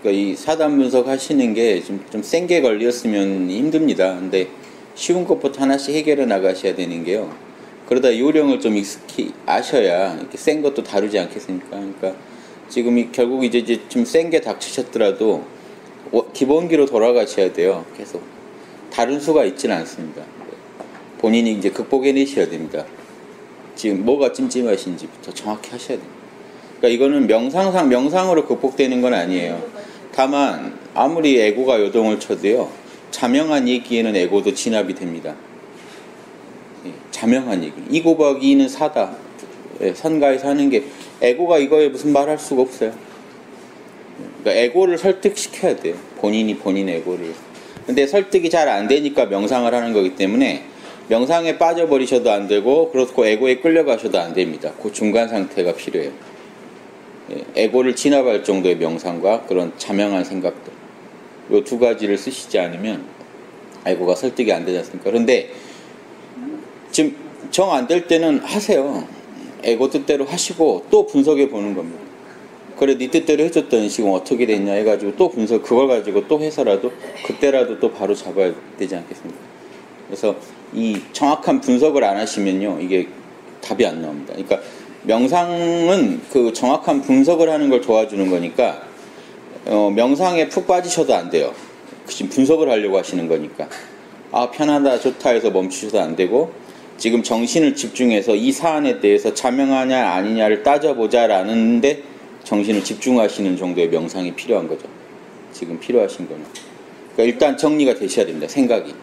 그러니까 이 사단 분석 하시는 게 좀 센 게 걸렸으면 힘듭니다. 근데 쉬운 것부터 하나씩 해결해 나가셔야 되는 게요. 그러다 요령을 좀 익숙히 아셔야 이렇게 센 것도 다루지 않겠습니까? 그러니까 지금 결국 이제 좀 센 게 닥치셨더라도 기본기로 돌아가셔야 돼요. 계속. 다른 수가 있지는 않습니다. 본인이 이제 극복해내셔야 됩니다. 지금 뭐가 찜찜하신지부터 정확히 하셔야 됩니다. 그러니까 이거는 명상으로 극복되는 건 아니에요. 다만 아무리 에고가 요동을 쳐도요, 자명한 얘기에는 에고도 진압이 됩니다. 자명한 얘기. 이 곱하기 2는 4다. 선가에서 하는 게 에고가 이거에 무슨 말할 수가 없어요. 그러니까 에고를 설득시켜야 돼요. 본인이 본인 에고를. 근데 설득이 잘 안 되니까 명상을 하는 거기 때문에 명상에 빠져버리셔도 안 되고 그렇고 에고에 끌려가셔도 안 됩니다. 그 중간 상태가 필요해요. 에고를 진압할 정도의 명상과 그런 자명한 생각들, 이 두 가지를 쓰시지 않으면 에고가 설득이 안 되지 않습니까? 그런데 지금 정 안 될 때는 하세요. 에고 뜻대로 하시고 또 분석해 보는 겁니다. 그래 네 뜻대로 해줬더니 지금 어떻게 됐냐 해가지고 또 분석, 그걸 가지고 또 해서라도 그때라도 또 바로 잡아야 되지 않겠습니까? 그래서 이 정확한 분석을 안 하시면요, 이게 답이 안 나옵니다. 그러니까 명상은 그 정확한 분석을 하는 걸 도와주는 거니까 명상에 푹 빠지셔도 안 돼요. 지금 분석을 하려고 하시는 거니까. 아, 편하다 좋다 해서 멈추셔도 안 되고, 지금 정신을 집중해서 이 사안에 대해서 자명하냐 아니냐를 따져보자 라는데 정신을 집중하시는 정도의 명상이 필요한 거죠. 지금 필요하신 거는. 그러니까 일단 정리가 되셔야 됩니다. 생각이.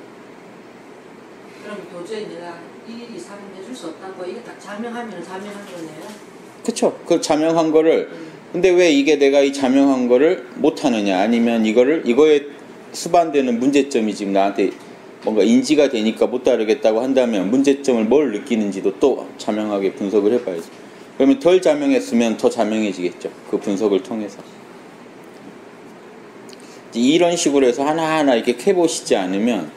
그럼 도저히 내가 1, 2, 3 해줄 수 없다고 이게 다 자명하면 자명한 거네요? 그쵸. 그 자명한 거를 근데 왜 이게 내가 이 자명한 거를 못하느냐, 아니면 이거에 수반되는 문제점이 지금 나한테 뭔가 인지가 되니까 못 다루겠다고 한다면 문제점을 뭘 느끼는지도 또 자명하게 분석을 해봐야죠. 그러면 덜 자명했으면 더 자명해지겠죠. 그 분석을 통해서. 이런 식으로 해서 하나하나 이렇게 캐보시지 않으면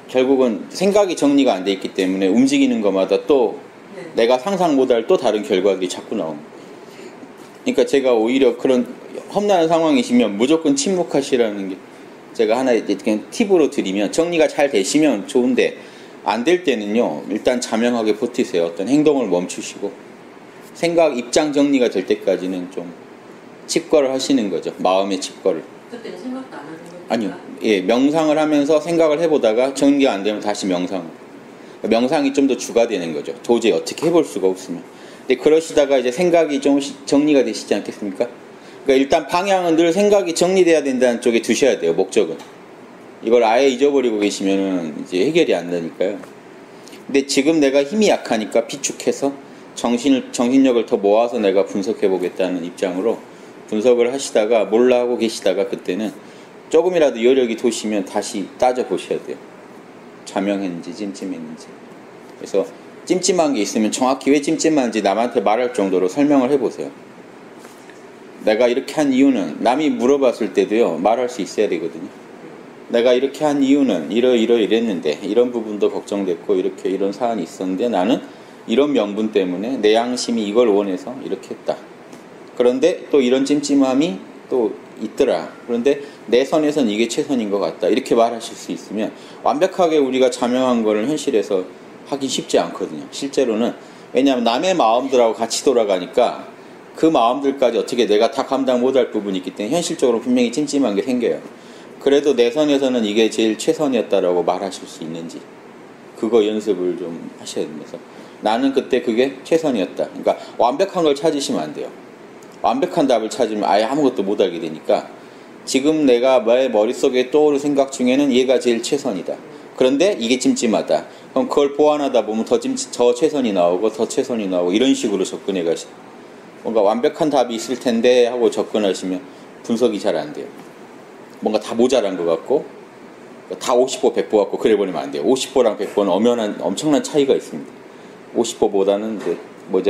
결국은 생각이 정리가 안 돼 있기 때문에 움직이는 것마다 또 내가 상상 못할 또 다른 결과들이 자꾸 나옵니다. 그러니까 제가 오히려 그런 험난한 상황이시면 무조건 침묵하시라는 게 제가 하나 그냥 팁으로 드리면, 정리가 잘 되시면 좋은데 안 될 때는요, 일단 자명하게 버티세요. 어떤 행동을 멈추시고 생각 입장 정리가 될 때까지는 좀 칩거를 하시는 거죠. 마음의 칩거를. 그때는 생각도 안 하는 거죠? 아니요. 예, 명상을 하면서 생각을 해보다가 정리가 안 되면 다시 명상. 명상이 좀 더 주가 되는 거죠. 도저히 어떻게 해볼 수가 없으면. 근데 그러시다가 이제 생각이 좀 정리가 되시지 않겠습니까? 그러니까 일단 방향은 늘 생각이 정리돼야 된다는 쪽에 두셔야 돼요. 목적은. 이걸 아예 잊어버리고 계시면은 이제 해결이 안 되니까요. 근데 지금 내가 힘이 약하니까 비축해서 정신력을 더 모아서 내가 분석해 보겠다는 입장으로 분석을 하시다가 몰라 하고 계시다가 그때는 조금이라도 여력이 도시면 다시 따져 보셔야 돼요. 자명했는지 찜찜했는지. 그래서 찜찜한 게 있으면 정확히 왜 찜찜한지 남한테 말할 정도로 설명을 해보세요. 내가 이렇게 한 이유는, 남이 물어봤을 때도요, 말할 수 있어야 되거든요. 내가 이렇게 한 이유는 이랬는데, 이런 부분도 걱정됐고 이렇게 이런 사안이 있었는데 나는 이런 명분 때문에 내 양심이 이걸 원해서 이렇게 했다. 그런데 또 이런 찜찜함이 또 있더라. 그런데 내 선에선 이게 최선인 것 같다. 이렇게 말하실 수 있으면 완벽하게 우리가 자명한 거를 현실에서 하기 쉽지 않거든요. 실제로는. 왜냐하면 남의 마음들하고 같이 돌아가니까 그 마음들까지 어떻게 내가 다 감당 못할 부분이 있기 때문에 현실적으로 분명히 찜찜한 게 생겨요. 그래도 내 선에서는 이게 제일 최선이었다라고 말하실 수 있는지, 그거 연습을 좀 하셔야 됩니다. 나는 그때 그게 최선이었다. 그러니까 완벽한 걸 찾으시면 안 돼요. 완벽한 답을 찾으면 아예 아무것도 못 알게 되니까 지금 내가 내 머릿속에 떠오르는 생각 중에는 얘가 제일 최선이다. 그런데 이게 찜찜하다. 그럼 그걸 보완하다 보면 더 최선이 나오고 더 최선이 나오고 이런 식으로 접근해 가시죠. 뭔가 완벽한 답이 있을 텐데 하고 접근하시면 분석이 잘 안 돼요. 뭔가 다 모자란 것 같고 다 50보 100보 같고 그래 버리면 안 돼요. 50보랑 100보는 엄청난 차이가 있습니다. 50보보다는 이제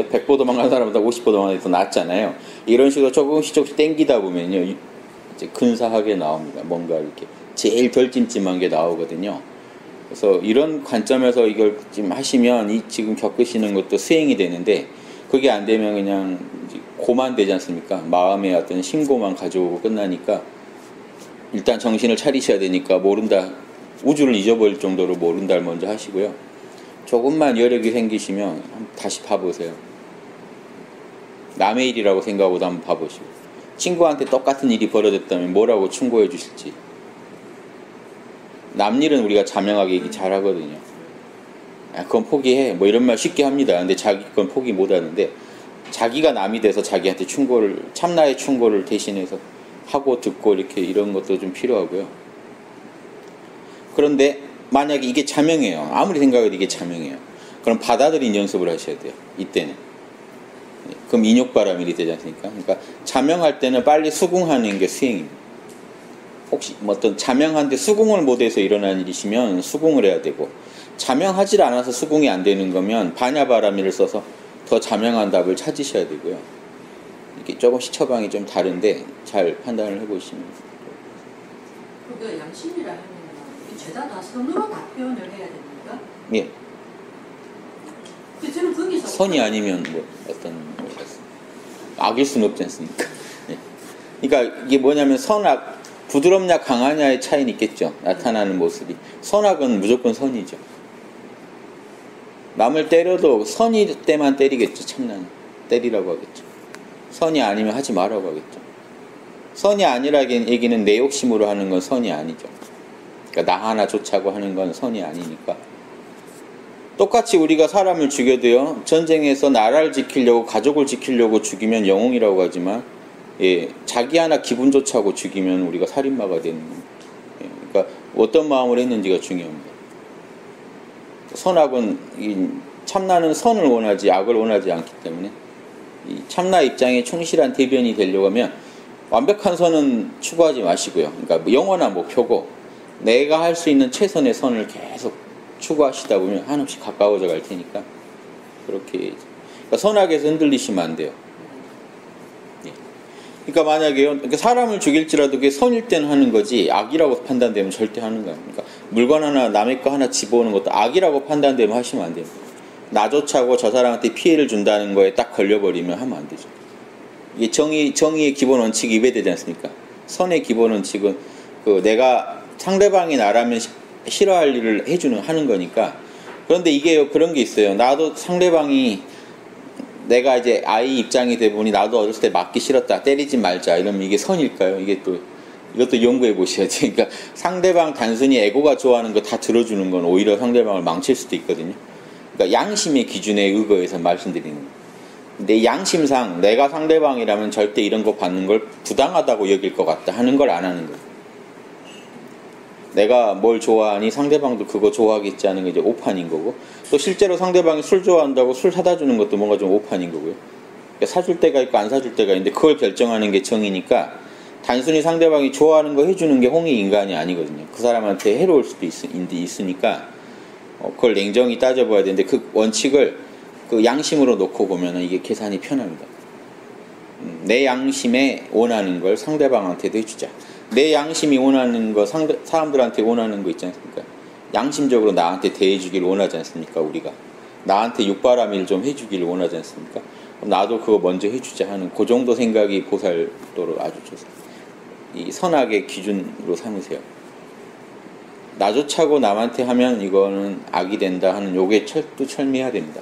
100보 도망간 사람보다 50보 도망가는 게 더 낫잖아요. 이런 식으로 조금씩 땡기다 보면요, 이제 근사하게 나옵니다. 뭔가 이렇게 제일 덜 찜찜한 게 나오거든요. 그래서 이런 관점에서 이걸 좀 하시면 지금 겪으시는 것도 수행이 되는데, 그게 안 되면 그냥 고만 되지 않습니까? 마음의 어떤 심고만 가져오고 끝나니까 일단 정신을 차리셔야 되니까 모른다. 우주를 잊어버릴 정도로 모른다를 먼저 하시고요. 조금만 여력이 생기시면 다시 봐보세요. 남의 일이라고 생각하고도 한번 봐보시고, 친구한테 똑같은 일이 벌어졌다면 뭐라고 충고해 주실지. 남 일은 우리가 자명하게 얘기 잘 하거든요. 그건 포기해. 뭐 이런 말 쉽게 합니다. 근데 자기 건 포기 못 하는데, 자기가 남이 돼서 자기한테 참나의 충고를 대신해서 하고 듣고 이렇게 이런 것도 좀 필요하고요. 그런데 만약에 이게 자명해요. 아무리 생각해도 이게 자명해요. 그럼 받아들인 연습을 하셔야 돼요. 이때는. 그럼 인욕바람일이 되지 않습니까? 그러니까 자명할 때는 빨리 수긍하는 게 수행입니다. 혹시 뭐 어떤 자명한데 수긍을 못해서 일어난 일이시면 수긍을 해야 되고, 자명하지 않아서 수긍이 안 되는 거면 반야바람일을 써서 더 자명한 답을 찾으셔야 되고요. 이게 조금씩 처방이 좀 다른데 잘 판단을 해보시면. 그 양심이라 하면 죄다 다 선으로 다 표현을 해야 됩니까? 예. 저는 거기서 선이 아니면 뭐 어떤 악일 수는 없지 않습니까? 예. 그러니까 이게 뭐냐면 선악, 부드럽냐 강하냐의 차이는 있겠죠. 나타나는 모습이. 선악은 무조건 선이죠. 남을 때려도 선이 때만 때리겠죠. 참나는 때리라고 하겠죠. 선이 아니면 하지 말라고 하겠죠. 선이 아니라는 얘기는 내 욕심으로 하는 건 선이 아니죠. 그러니까 나 하나 좋자고 하는 건 선이 아니니까. 똑같이 우리가 사람을 죽여도요, 전쟁에서 나라를 지키려고, 가족을 지키려고 죽이면 영웅이라고 하지만, 예, 자기 하나 기분 좋자고 죽이면 우리가 살인마가 되는 겁니다. 예, 그러니까 어떤 마음을 했는지가 중요합니다. 선악은, 참나는 선을 원하지 악을 원하지 않기 때문에, 이 참나 입장에 충실한 대변이 되려고 하면 완벽한 선은 추구하지 마시고요. 그러니까 영원한 목표고, 내가 할 수 있는 최선의 선을 계속 추구하시다 보면 한없이 가까워져 갈 테니까, 그렇게. 그러니까 선악에서 흔들리시면 안 돼요. 예. 그러니까 만약에요, 사람을 죽일지라도 그게 선일 때는 하는 거지, 악이라고 판단되면 절대 하는 거예요. 그러니까 물건 하나, 남의 거 하나 집어오는 것도 악이라고 판단되면 하시면 안 돼요. 나조차고 저 사람한테 피해를 준다는 거에 딱 걸려버리면 하면 안 되죠. 이게 정의의 기본 원칙이 위배되지 않습니까? 선의 기본 원칙은 내가 상대방이 나라면 싫어할 일을 하는 거니까. 그런데 이게 그런 게 있어요. 나도 상대방이, 내가 이제 아이 입장이 돼 보니 나도 어렸을 때 맞기 싫었다, 때리지 말자, 이러면 이게 선일까요? 이것도 연구해 보셔야지. 그러니까 상대방 단순히 에고가 좋아하는 거 다 들어주는 건 오히려 상대방을 망칠 수도 있거든요. 그러니까 양심의 기준에 의거해서 말씀드리는 거예요. 내 양심상 내가 상대방이라면 절대 이런 거 받는 걸 부당하다고 여길 것 같다 하는 걸 안 하는 거예요. 내가 뭘 좋아하니 상대방도 그거 좋아하겠지 하는 게 이제 오판인 거고, 또 실제로 상대방이 술 좋아한다고 술 사다 주는 것도 뭔가 좀 오판인 거고요. 그러니까 사줄 때가 있고 안 사줄 때가 있는데 그걸 결정하는 게 정이니까, 단순히 상대방이 좋아하는 거 해주는 게 홍의 인간이 아니거든요. 그 사람한테 해로울 수도 있으니까 그걸 냉정히 따져봐야 되는데, 그 원칙을 그 양심으로 놓고 보면 이게 계산이 편합니다. 내 양심에 원하는 걸 상대방한테도 해주자. 내 양심이 원하는 거 사람들한테 원하는 거 있지 않습니까? 양심적으로 나한테 대해주기를 원하지 않습니까? 우리가 나한테 육바라밀 좀 해주기를 원하지 않습니까? 그럼 나도 그거 먼저 해주자 하는 그 정도 생각이 보살도로 아주 좋습니다. 이 선악의 기준으로 삼으세요. 나조차고 남한테 하면 이거는 악이 된다 하는 요게 철두철미해야 됩니다.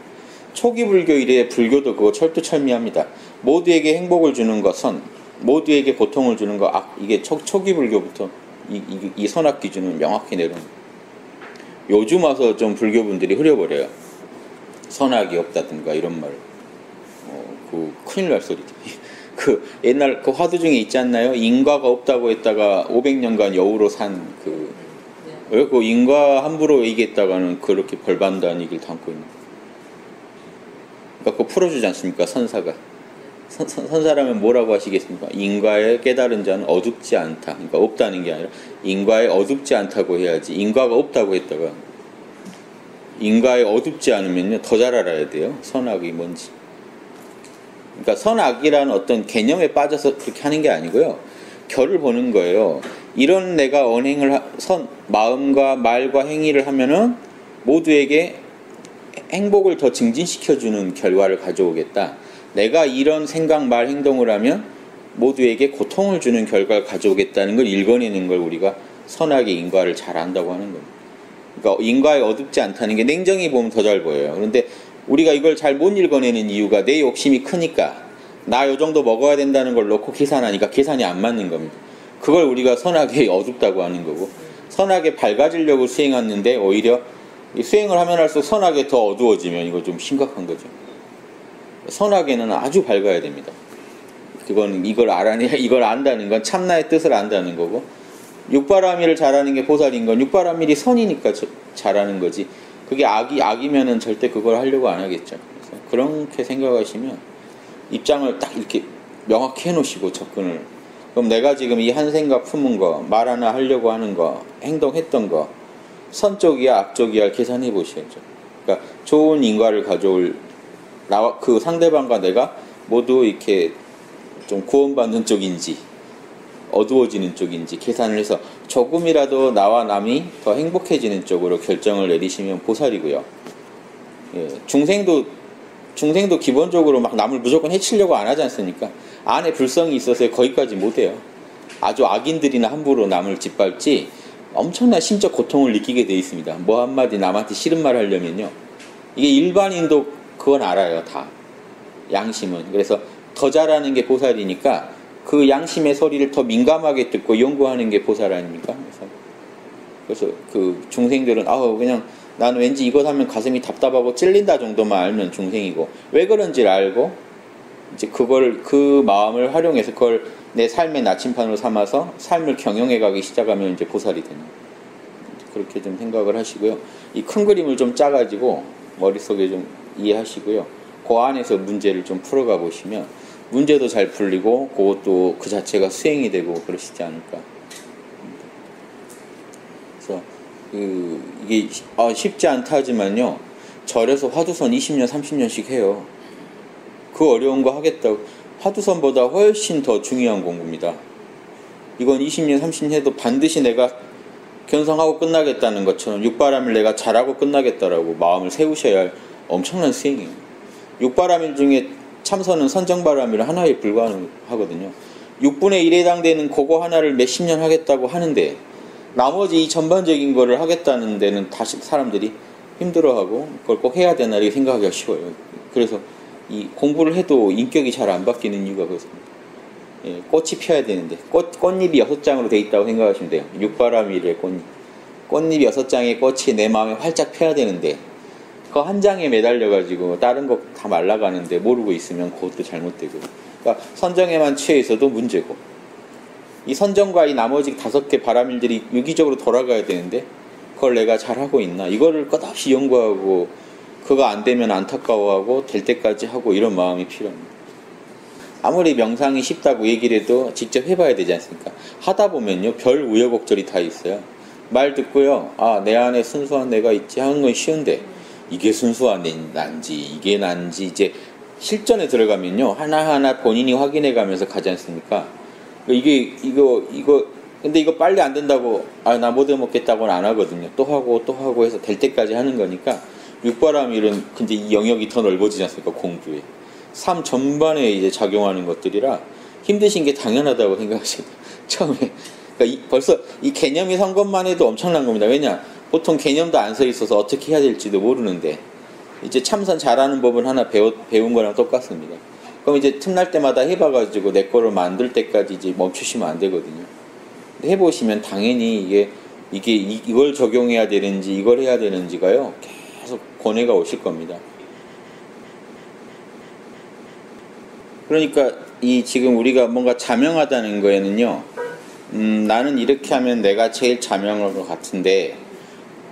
초기 불교 이래 불교도 그거 철두철미합니다. 모두에게 행복을 주는 거 선, 모두에게 고통을 주는 거 악, 이게 초기 불교부터 이 선악 기준은 명확히 내려옵니다. 요즘 와서 좀 불교분들이 흐려버려요. 선악이 없다든가 이런 말. 큰일 날 소리죠. 옛날 그 화두 중에 있지 않나요? 인과가 없다고 했다가 500년간 여우로 산 그 인과 함부로 얘기했다가는 그렇게 벌받는다는 얘기를 담고 있는 거예요. 그러니까 그거 풀어주지 않습니까? 선사가. 선사라면 뭐라고 하시겠습니까? 인과에 깨달은 자는 어둡지 않다. 그러니까 없다는 게 아니라 인과에 어둡지 않다고 해야지. 인과가 없다고 했다가 인과에 어둡지 않으면요 더 잘 알아야 돼요. 선악이 뭔지. 그러니까 선악이라는 어떤 개념에 빠져서 그렇게 하는 게 아니고요. 결을 보는 거예요. 이런 내가 언행을 마음과 말과 행위를 하면은 모두에게 행복을 더 증진시켜주는 결과를 가져오겠다. 내가 이런 생각, 말, 행동을 하면 모두에게 고통을 주는 결과를 가져오겠다는 걸 읽어내는 걸 우리가 선악의 인과를 잘 안다고 하는 겁니다. 그러니까 인과에 어둡지 않다는 게 냉정히 보면 더 잘 보여요. 그런데 우리가 이걸 잘 못 읽어내는 이유가 내 욕심이 크니까 나 요 정도 먹어야 된다는 걸 놓고 계산하니까 계산이 안 맞는 겁니다. 그걸 우리가 선악에 어둡다고 하는 거고, 선악에 밝아지려고 수행하는데 오히려 수행을 하면 할수록 선악에 더 어두워지면 이거 좀 심각한 거죠. 선악에는 아주 밝아야 됩니다. 그건 이걸 안다는 건 참나의 뜻을 안다는 거고, 육바라밀을 잘하는 게 보살인 건 육바라밀이 선이니까 잘하는 거지, 그게 악이면은 절대 그걸 하려고 안 하겠죠. 그래서 그렇게 생각하시면 입장을 딱 이렇게 명확히 해놓으시고 접근을, 그럼 내가 지금 이 한 생각 품은 거, 말 하나 하려고 하는 거, 행동했던 거 선 쪽이야 악 쪽이야 계산해 보셔야죠. 그러니까 좋은 인과를 가져올 그 상대방과 내가 모두 이렇게 좀 구원받는 쪽인지 어두워지는 쪽인지 계산을 해서 조금이라도 나와 남이 더 행복해지는 쪽으로 결정을 내리시면 보살이고요. 예, 중생도 기본적으로 막 남을 무조건 해치려고 안 하지 않습니까? 안에 불성이 있어서 거기까지 못해요. 아주 악인들이나 함부로 남을 짓밟지 엄청난 심적 고통을 느끼게 돼 있습니다. 뭐 한마디 남한테 싫은 말 하려면요, 이게 일반인도 그건 알아요. 다 양심은. 그래서 더 잘하는 게 보살이니까 그 양심의 소리를 더 민감하게 듣고 연구하는 게 보살 아닙니까? 그래서 그 중생들은 그냥 나는 왠지 이것 하면 가슴이 답답하고 찔린다 정도만 알면 중생이고, 왜 그런지를 알고 이제 그 마음을 활용해서 그걸 내 삶의 나침판으로 삼아서 삶을 경영해 가기 시작하면 이제 보살이 되는, 그렇게 좀 생각을 하시고요. 이 큰 그림을 좀 짜가지고 머릿속에 좀 이해하시고요. 그 안에서 문제를 좀 풀어가 보시면 문제도 잘 풀리고 그것도 그 자체가 수행이 되고 그러시지 않을까. 그래서 이게 쉽지 않다 하지만요, 절에서 화두선 20년 30년씩 해요. 그 어려운 거 하겠다고. 화두선보다 훨씬 더 중요한 공부입니다. 이건 20년 30년 해도 반드시 내가 견성하고 끝나겠다는 것처럼 육바라밀 내가 잘하고 끝나겠다라고 마음을 세우셔야 할 엄청난 수행이에요. 육바라밀 중에 참선은 선정바라밀 하나에 불과하거든요. 6분의 1에 해당되는 그거 하나를 몇십 년 하겠다고 하는데 나머지 이 전반적인 거를 하겠다는 데는 다시 사람들이 힘들어하고 그걸 꼭 해야 되나 이렇게 생각하기가 쉬워요. 그래서 이 공부를 해도 인격이 잘 안 바뀌는 이유가 그렇습니다. 예, 꽃이 피어야 되는데 꽃잎이 6장으로 돼 있다고 생각하시면 돼요. 육바라밀의 꽃잎 6장의 꽃이 내 마음에 활짝 펴야 되는데 그 한 장에 매달려가지고 다른 거 다 말라가는데 모르고 있으면 그것도 잘못되고, 그러니까 선정에만 취해 있어도 문제고, 이 선정과 이 나머지 5개 바라밀들이 유기적으로 돌아가야 되는데 그걸 내가 잘하고 있나, 이거를 끝없이 연구하고 그거 안 되면 안타까워하고 될 때까지 하고, 이런 마음이 필요합니다. 아무리 명상이 쉽다고 얘기를 해도 직접 해봐야 되지 않습니까? 하다 보면요, 별 우여곡절이 다 있어요. 말 듣고요, 내 안에 순수한 내가 있지 하는 건 쉬운데 이게 순수한 난지 이게 난지 이제 실전에 들어가면요, 하나하나 본인이 확인해 가면서 가지 않습니까? 근데 이거 빨리 안 된다고 나 못 해먹겠다고는 안 하거든요. 또 하고 해서 될 때까지 하는 거니까. 육바라밀은 근데 이 영역이 더 넓어지지 않습니까? 공부에 삶 전반에 이제 작용하는 것들이라 힘드신 게 당연하다고 생각하시고 처음에, 그러니까 벌써 이 개념이 선 것만 해도 엄청난 겁니다. 왜냐, 보통 개념도 안 서 있어서 어떻게 해야 될지도 모르는데 이제 참선 잘하는 법은 하나 배운 거랑 똑같습니다. 그럼 이제 틈날 때마다 해봐가지고 내 거를 만들 때까지 이제 멈추시면 안 되거든요. 해보시면 당연히 이걸 적용해야 되는지 이걸 해야 되는지가요, 계속 권해가 오실 겁니다. 그러니까 지금 우리가 뭔가 자명하다는 거에는요, 나는 이렇게 하면 내가 제일 자명할 것 같은데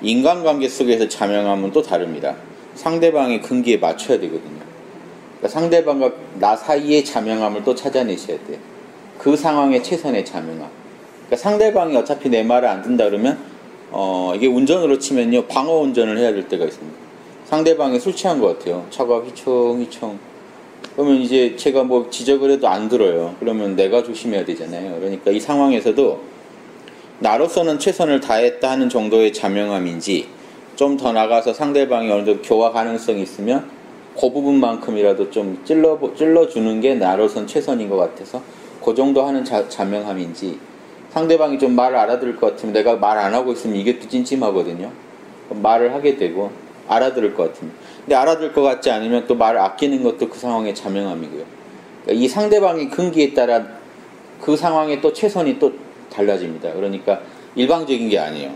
인간관계 속에서 자명하면 또 다릅니다. 상대방의 근기에 맞춰야 되거든요. 그러니까 상대방과 나 사이의 자명함을 또 찾아내셔야 돼요. 그 상황의 최선의 자명함. 그러니까 상대방이 어차피 내 말을 안 듣는다 그러면 이게 운전으로 치면요, 방어 운전을 해야 될 때가 있습니다. 상대방이 술 취한 것 같아요. 차가 휘청휘청. 그러면 이제 제가 뭐 지적을 해도 안 들어요. 그러면 내가 조심해야 되잖아요. 그러니까 이 상황에서도 나로서는 최선을 다했다 하는 정도의 자명함인지, 좀 더 나가서 상대방이 어느 정도 교화 가능성이 있으면 그 부분만큼이라도 좀 찔러주는 게 나로선 최선인 것 같아서 그 정도 하는 자명함인지, 상대방이 좀 말을 알아들을 것 같으면 내가 말 안 하고 있으면 이게 또 찜찜하거든요. 말을 하게 되고 알아들을 것 같으면. 근데 알아들을 것 같지 않으면 또 말을 아끼는 것도 그 상황의 자명함이고요. 그러니까 이 상대방의 근기에 따라 그 상황의 또 최선이 또 달라집니다. 그러니까 일방적인 게 아니에요.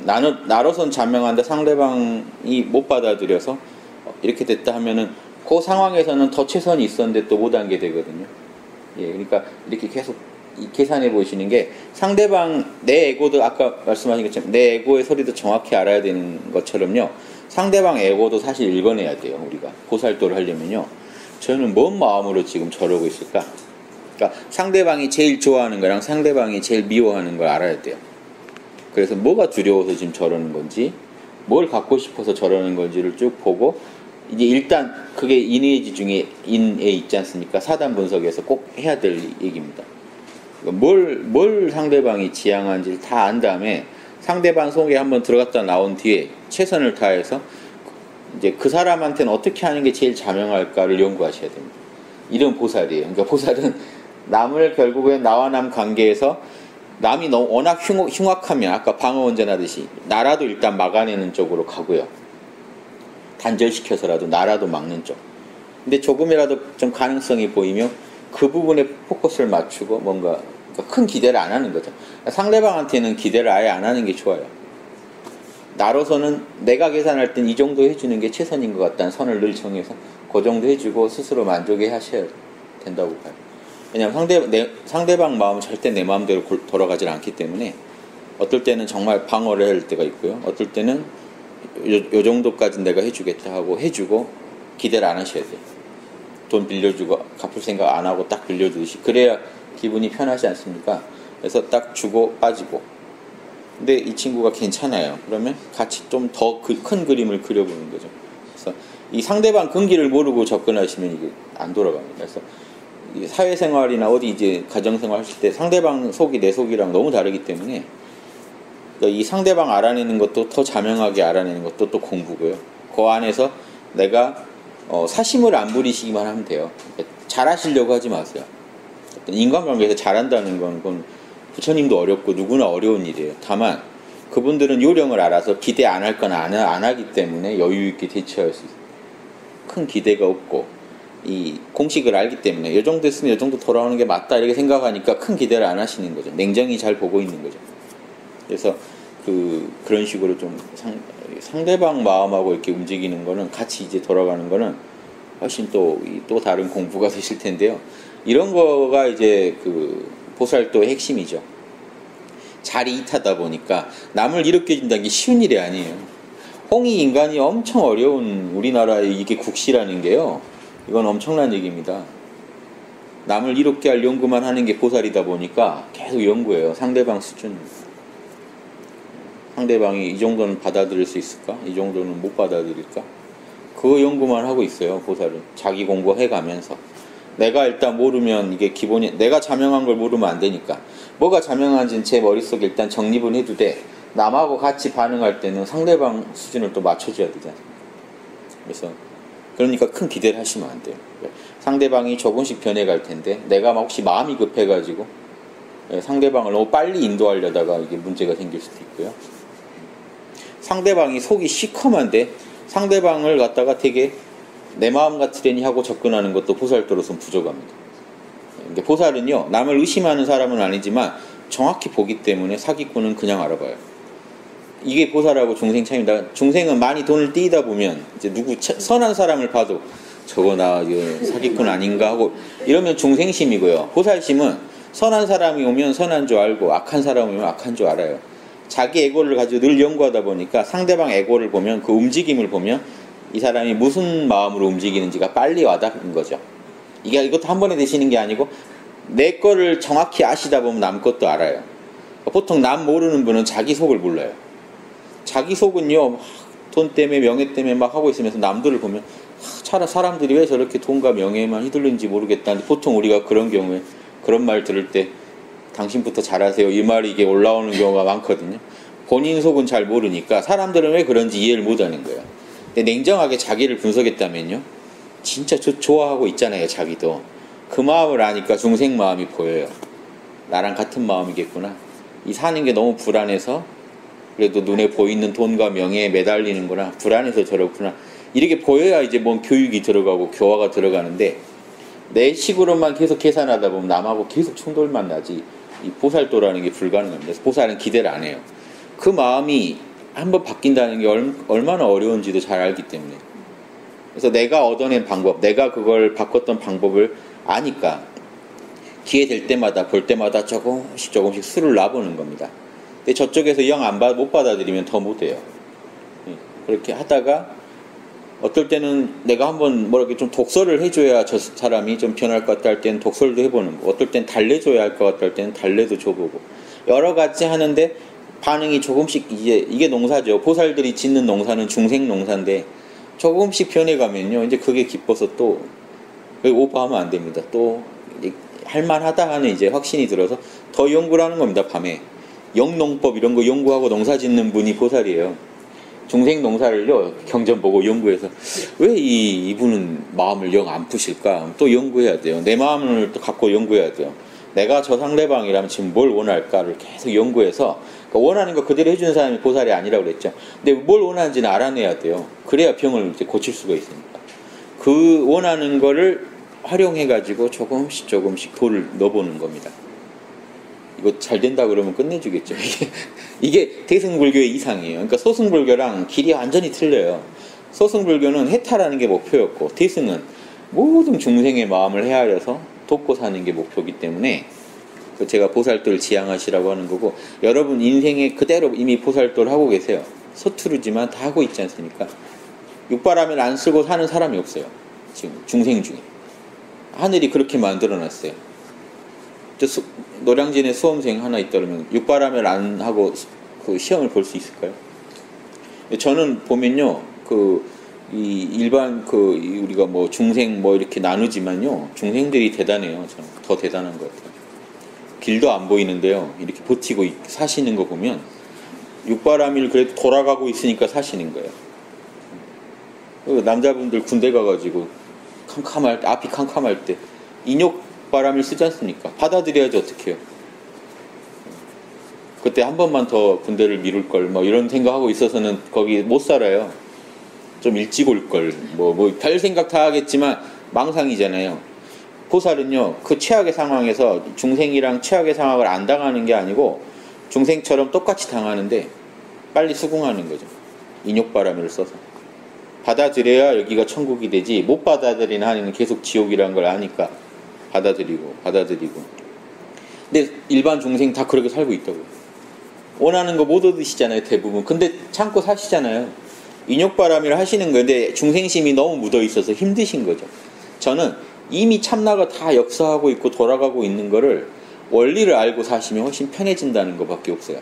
나로선 자명한데 상대방이 못 받아들여서 이렇게 됐다 하면은 그 상황에서는 더 최선이 있었는데 또 못 한 게 되거든요. 예, 그러니까 이렇게 계속 계산해 보시는 게, 상대방 내 에고도 아까 말씀하신 것처럼 내 에고의 소리도 정확히 알아야 되는 것처럼요, 상대방 에고도 사실 읽어내야 돼요. 우리가 보살도를 하려면요, 저는 뭔 마음으로 지금 저러고 있을까? 그러니까 상대방이 제일 좋아하는 거랑 상대방이 제일 미워하는 걸 알아야 돼요. 그래서 뭐가 두려워서 지금 저러는 건지, 뭘 갖고 싶어서 저러는 건지를 쭉 보고, 이제 일단 그게 인의지 중에 인에 있지 않습니까? 사단 분석에서 꼭 해야 될 얘기입니다. 뭘 상대방이 지향하는지를 다 안 다음에 상대방 속에 한번 들어갔다 나온 뒤에 최선을 다해서 이제 그 사람한테는 어떻게 하는 게 제일 자명할까를 연구하셔야 됩니다. 이런 보살이에요. 그러니까 보살은 남을 결국엔 나와 남 관계에서 남이 너무 워낙 흉악하면 아까 방어 운전하듯이 나라도 일단 막아내는 쪽으로 가고요. 단절시켜서라도 나라도 막는 쪽. 근데 조금이라도 좀 가능성이 보이면 그 부분에 포커스를 맞추고 뭔가 큰 기대를 안 하는 거죠. 상대방한테는 기대를 아예 안 하는 게 좋아요. 나로서는 내가 계산할 땐 이 정도 해주는 게 최선인 것 같다는 선을 늘 정해서 그 정도 해주고 스스로 만족해 하셔야 된다고 봐요. 왜냐하면 상대방 마음은 절대 내 마음대로 돌아가질 않기 때문에 어떨 때는 정말 방어를 할 때가 있고요. 어떨 때는 요 정도까지 내가 해주겠다 하고 해주고 기대를 안 하셔야 돼요. 돈 빌려주고 갚을 생각 안 하고 딱 빌려주듯이. 그래야 기분이 편하지 않습니까? 그래서 딱 주고 빠지고. 근데 이 친구가 괜찮아요. 그러면 같이 좀 더 큰 그림을 그려보는 거죠. 그래서 이 상대방 근기를 모르고 접근하시면 이게 안 돌아갑니다. 그래서 사회생활이나 어디 이제 가정생활 하실 때 상대방 속이 내 속이랑 너무 다르기 때문에, 그러니까 이 상대방 알아내는 것도 더 자명하게 알아내는 것도 또 공부고요. 그 안에서 내가 사심을 안 부리시기만 하면 돼요. 그러니까 잘하시려고 하지 마세요. 인간관계에서 잘한다는 건 그건 부처님도 어렵고 누구나 어려운 일이에요. 다만 그분들은 요령을 알아서 기대 안 할 건 안 하기 때문에 여유 있게 대처할 수 있어요. 큰 기대가 없고 이 공식을 알기 때문에 이 정도 했으면 이 정도 돌아오는 게 맞다 이렇게 생각하니까 큰 기대를 안 하시는 거죠. 냉정히 잘 보고 있는 거죠. 그래서 그런 식으로 좀 상대방 마음하고 이렇게 움직이는 거는, 같이 이제 돌아가는 거는 훨씬 또 다른 공부가 되실 텐데요. 이런 거가 이제 그 보살도의 핵심이죠. 잘 이익하다 보니까 남을 일으켜 준다는 게 쉬운 일이 아니에요. 홍익 인간이 엄청 어려운 우리나라의 이게 국시라는 게요, 이건 엄청난 얘기입니다. 남을 이롭게 할 연구만 하는 게 보살이다 보니까 계속 연구해요. 상대방 수준, 상대방이 이 정도는 받아들일 수 있을까? 이 정도는 못 받아들일까? 그 연구만 하고 있어요. 보살은 자기 공부해가면서. 내가 일단 모르면 이게 기본이, 내가 자명한 걸 모르면 안 되니까 뭐가 자명한지는 제 머릿속에 일단 정립은 해도 돼. 남하고 같이 반응할 때는 상대방 수준을 또 맞춰줘야 되지 않습니까? 그래서 그러니까 큰 기대를 하시면 안 돼요. 상대방이 조금씩 변해갈 텐데 내가 혹시 마음이 급해가지고 상대방을 너무 빨리 인도하려다가 이게 문제가 생길 수도 있고요. 상대방이 속이 시커먼데 상대방을 갖다가 되게 내 마음 같으려니 하고 접근하는 것도 보살도로서는 부족합니다. 보살은요, 남을 의심하는 사람은 아니지만 정확히 보기 때문에 사기꾼은 그냥 알아봐요. 이게 보살하고 중생 차이입니다. 중생은 많이 돈을 띄다 보면 이제 선한 사람을 봐도 저거 나 이거 사기꾼 아닌가 하고 이러면 중생심이고요. 보살심은 선한 사람이 오면 선한 줄 알고 악한 사람이 오면 악한 줄 알아요. 자기 에고를 가지고 늘 연구하다 보니까 상대방 에고를 보면, 그 움직임을 보면 이 사람이 무슨 마음으로 움직이는지가 빨리 와닿는 거죠. 이것도 한 번에 되시는 게 아니고 내 거를 정확히 아시다 보면 남 것도 알아요. 보통 남 모르는 분은 자기 속을 몰라요. 자기 속은요, 돈 때문에 명예 때문에 막 하고 있으면서 남들을 보면 사람들이 왜 저렇게 돈과 명예에만 휘둘리는지 모르겠다는데, 보통 우리가 그런 경우에 그런 말 들을 때 당신부터 잘하세요 이 말이 이게 올라오는 경우가 많거든요. 본인 속은 잘 모르니까 사람들은 왜 그런지 이해를 못하는 거예요. 근데 냉정하게 자기를 분석했다면요, 진짜 좋아하고 있잖아요, 자기도. 그 마음을 아니까 중생 마음이 보여요. 나랑 같은 마음이겠구나. 이 사는 게 너무 불안해서 그래도 눈에 보이는 돈과 명예에 매달리는구나. 불안해서 저렇구나. 이렇게 보여야 이제 뭔 교육이 들어가고 교화가 들어가는데 내 식으로만 계속 계산하다 보면 남하고 계속 충돌만 나지. 이 보살도라는 게 불가능합니다. 보살은 기대를 안 해요. 그 마음이 한번 바뀐다는 게 얼마나 어려운지도 잘 알기 때문에. 그래서 내가 얻어낸 방법, 내가 그걸 바꿨던 방법을 아니까 기회 될 때마다 볼 때마다 조금씩 수를 놔보는 겁니다. 근데 저쪽에서 못 받아들이면 더 못해요. 그렇게 하다가 어떨 때는 내가 한번 이렇게 좀 독설을 해줘야 저 사람이 좀 변할 것 같다 할 때는 독설도 해보는 거, 어떨 땐 달래줘야 할 것 같다 할 때는 달래도 줘보고, 여러 가지 하는데 반응이 조금씩 이게 농사죠. 보살들이 짓는 농사는 중생 농사인데 조금씩 변해가면요, 이제 그게 기뻐서 또 오버하면 안 됩니다. 또 할만하다 하는 이제 확신이 들어서 더 연구를 하는 겁니다. 밤에 영농법 이런 거 연구하고 농사 짓는 분이 보살이에요. 중생 농사를요, 경전 보고 연구해서 왜 이분은 마음을 영 안 푸실까? 또 연구해야 돼요. 내 마음을 또 갖고 연구해야 돼요. 내가 저 상대방이라면 지금 뭘 원할까를 계속 연구해서, 그러니까 원하는 거 그대로 해주는 사람이 보살이 아니라고 그랬죠. 근데 뭘 원하는지는 알아내야 돼요. 그래야 병을 이제 고칠 수가 있으니까. 그 원하는 거를 활용해가지고 조금씩 돌을 넣어보는 겁니다. 이거 잘 된다 그러면 끝내주겠죠. 이게 대승불교의 이상이에요. 그러니까 소승불교랑 길이 완전히 틀려요. 소승불교는 해탈하는 게 목표였고, 대승은 모든 중생의 마음을 헤아려서 돕고 사는 게 목표이기 때문에 제가 보살도를 지향하시라고 하는 거고, 여러분 인생에 그대로 이미 보살도를 하고 계세요. 서투르지만 다 하고 있지 않습니까? 육바람을 안 쓰고 사는 사람이 없어요. 지금 중생 중에. 하늘이 그렇게 만들어놨어요. 노량진에 수험생 하나 있다면 육바람을 안 하고 그 시험을 볼 수 있을까요? 저는 보면요, 일반 우리가 중생 이렇게 나누지만요, 중생들이 대단해요. 저는 더 대단한 것 같아요. 길도 안 보이는데요, 이렇게 버티고 사시는 거 보면 육바람일 그래도 돌아가고 있으니까 사시는 거예요. 남자분들 군대 가가지고 앞이 캄캄할 때 인욕바람을 쓰지 않습니까? 받아들여야지 어떡해요. 그때 한 번만 더 군대를 미룰걸 이런 생각하고 있어서는 거기 못 살아요. 좀 일찍 올걸 별 생각 다 하겠지만 망상이잖아요. 보살은요, 그 최악의 상황에서 중생이랑 최악의 상황을 안 당하는 게 아니고 중생처럼 똑같이 당하는데 빨리 수긍하는 거죠. 인욕바람을 써서 받아들여야 여기가 천국이 되지, 못 받아들이는 한에는 계속 지옥이라는 걸 아니까 받아들이고. 근데 일반 중생 다 그렇게 살고 있다고요. 원하는 거 못 얻으시잖아요, 대부분. 근데 참고 사시잖아요. 인욕바람이라 하시는 건데 중생심이 너무 묻어 있어서 힘드신 거죠. 저는 이미 참나가 다 역사하고 있고 돌아가고 있는 거를 원리를 알고 사시면 훨씬 편해진다는 것밖에 없어요.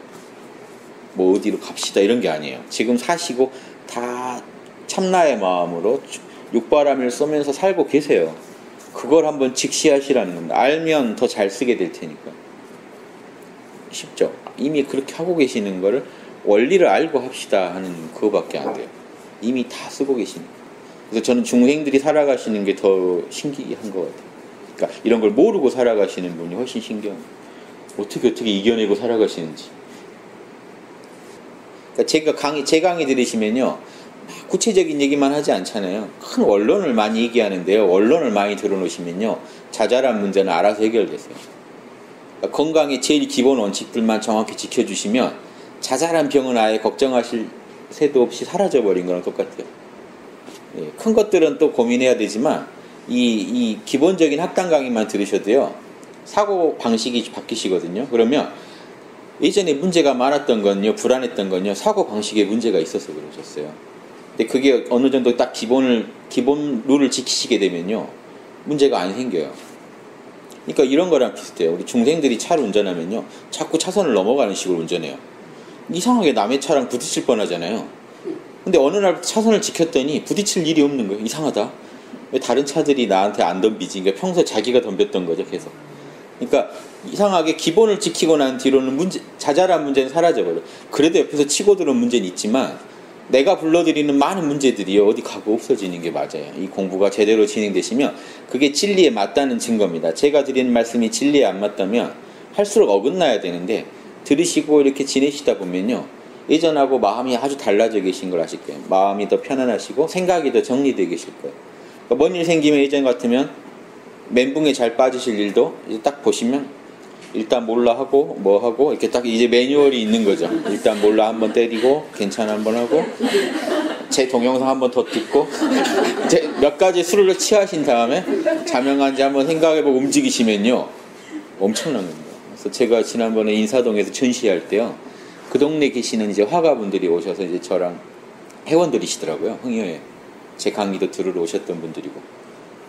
어디로 갑시다 이런 게 아니에요. 지금 사시고 다 참나의 마음으로 육바람을 쏘면서 살고 계세요. 그걸 한번 직시하시라는 겁니다. 알면 더 잘 쓰게 될 테니까. 쉽죠? 이미 그렇게 하고 계시는 거를 원리를 알고 합시다 하는 그거밖에 안 돼요. 이미 다 쓰고 계시니까. 그래서 저는 중생들이 살아가시는 게 더 신기한 것 같아요. 그러니까 이런 걸 모르고 살아가시는 분이 훨씬 신기합니다. 어떻게 이겨내고 살아가시는지. 그러니까 제 강의 들으시면요, 구체적인 얘기만 하지 않잖아요. 큰 원론을 많이 얘기하는데요, 원론을 많이 들어놓으시면요, 자잘한 문제는 알아서 해결되세요. 그러니까 건강의 제일 기본 원칙들만 정확히 지켜주시면 자잘한 병은 아예 걱정하실 새도 없이 사라져버린 거랑 똑같아요. 큰 것들은 또 고민해야 되지만 이 기본적인 학당 강의만 들으셔도요, 사고 방식이 바뀌시거든요. 그러면 예전에 문제가 많았던 건요, 불안했던 건요, 사고 방식에 문제가 있어서 그러셨어요. 근데 그게 어느 정도 딱 기본 룰을 지키시게 되면요, 문제가 안 생겨요. 그러니까 이런 거랑 비슷해요. 우리 중생들이 차를 운전하면요, 자꾸 차선을 넘어가는 식으로 운전해요. 이상하게 남의 차랑 부딪힐 뻔하잖아요. 근데 어느 날 차선을 지켰더니 부딪힐 일이 없는 거예요. 이상하다. 왜 다른 차들이 나한테 안 덤비지? 그러니까 평소에 자기가 덤볐던 거죠, 계속. 그러니까 이상하게 기본을 지키고 난 뒤로는 자잘한 문제는 사라져버려요. 그래도 옆에서 치고 들어온 문제는 있지만 내가 불러드리는 많은 문제들이 어디 가고 없어지는 게 맞아요. 이 공부가 제대로 진행되시면 그게 진리에 맞다는 증거입니다. 제가 드리는 말씀이 진리에 안 맞다면 할수록 어긋나야 되는데 들으시고 이렇게 지내시다 보면요. 예전하고 마음이 아주 달라져 계신 걸 아실 거예요. 마음이 더 편안하시고 생각이 더 정리되어 계실 거예요. 그러니까 뭔 일 생기면 예전 같으면 멘붕에 잘 빠지실 일도 이제 딱 보시면 일단 몰라 하고 뭐 하고 이렇게 딱 이제 매뉴얼이 있는 거죠. 일단 몰라 한번 때리고 괜찮아 한번 하고 제 동영상 한번 더 듣고 이제 몇 가지 술을 취하신 다음에 자명한지 한번 생각해보고 움직이시면요 엄청난 겁니다. 그래서 제가 지난번에 인사동에서 전시할 때요 그 동네 계시는 이제 화가분들이 오셔서 이제 저랑 회원들이시더라고요. 흥여에 제 강의도 들으러 오셨던 분들이고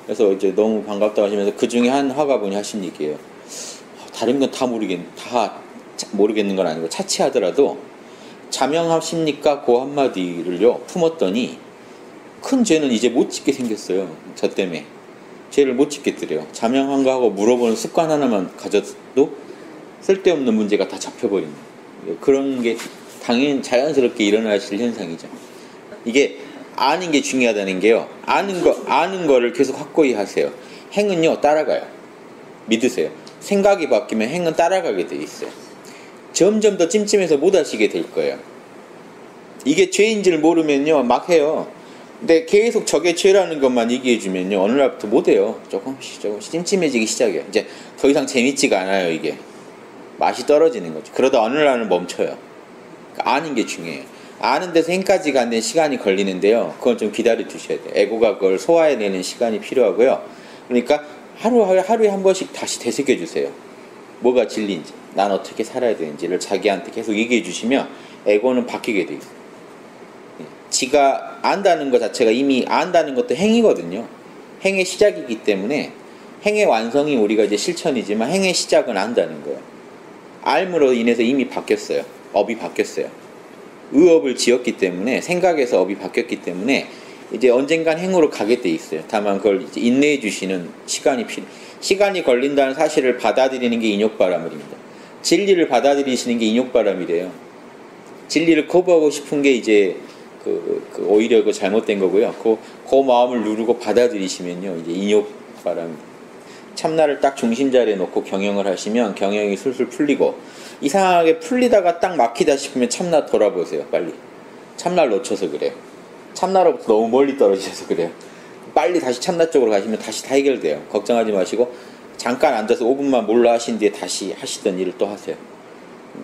그래서 이제 너무 반갑다고 하시면서 그 중에 한 화가분이 하신 얘기예요. 다른 건 다 모르겠는 건 아니고 차치하더라도 자명하십니까? 그 한마디를요 품었더니 큰 죄는 이제 못 짓게 생겼어요. 저 때문에 죄를 못 짓겠더래요. 자명한가 하고 물어보는 습관 하나만 가져도 쓸데없는 문제가 다 잡혀버립니다. 그런 게 당연히 자연스럽게 일어나실 현상이죠. 이게 아는 게 중요하다는 게요. 아는 거를 계속 확고히 하세요. 행은요 따라가요. 믿으세요. 생각이 바뀌면 행은 따라가게 돼 있어요. 점점 더 찜찜해서 못 하시게 될 거예요. 이게 죄인지를 모르면요 막 해요. 근데 계속 저게 죄라는 것만 얘기해 주면요 어느 날부터 못 해요. 조금씩 찜찜해지기 시작해요. 이제 더 이상 재밌지가 않아요. 이게 맛이 떨어지는 거죠. 그러다 어느 날은 멈춰요. 그러니까 아는 게 중요해요. 아는 데서 행까지 가는 시간이 걸리는데요. 그건 좀 기다려 주셔야 돼요. 에고가 그걸 소화해내는 시간이 필요하고요. 그러니까 하루에 한 번씩 다시 되새겨 주세요. 뭐가 진리인지, 난 어떻게 살아야 되는지를 자기한테 계속 얘기해 주시면 에고는 바뀌게 돼 있어요. 지가 안다는 것 자체가 이미 안다는 것도 행이거든요. 행의 시작이기 때문에 행의 완성이 우리가 이제 실천이지만 행의 시작은 안다는 거예요. 알므로 인해서 이미 바뀌었어요. 업이 바뀌었어요. 의업을 지었기 때문에 생각에서 업이 바뀌었기 때문에 이제 언젠간 행으로 가게 돼 있어요. 다만 그걸 이제 인내해 주시는 시간이 걸린다는 사실을 받아들이는 게 인욕바람입니다. 진리를 받아들이시는 게 인욕바람이래요. 진리를 거부하고 싶은 게 이제 오히려 그 잘못된 거고요. 그 마음을 누르고 받아들이시면요 이제 인욕바람입니다. 참나를 딱 중심 자리에 놓고 경영을 하시면 경영이 술술 풀리고 이상하게 풀리다가 딱 막히다 싶으면 참나 돌아보세요. 빨리. 참나를 놓쳐서 그래요. 참나로부터 너무 멀리 떨어지셔서 그래요. 빨리 다시 참나 쪽으로 가시면 다시 다 해결돼요. 걱정하지 마시고 잠깐 앉아서 5분만 몰라 하신 뒤에 다시 하시던 일을 또 하세요.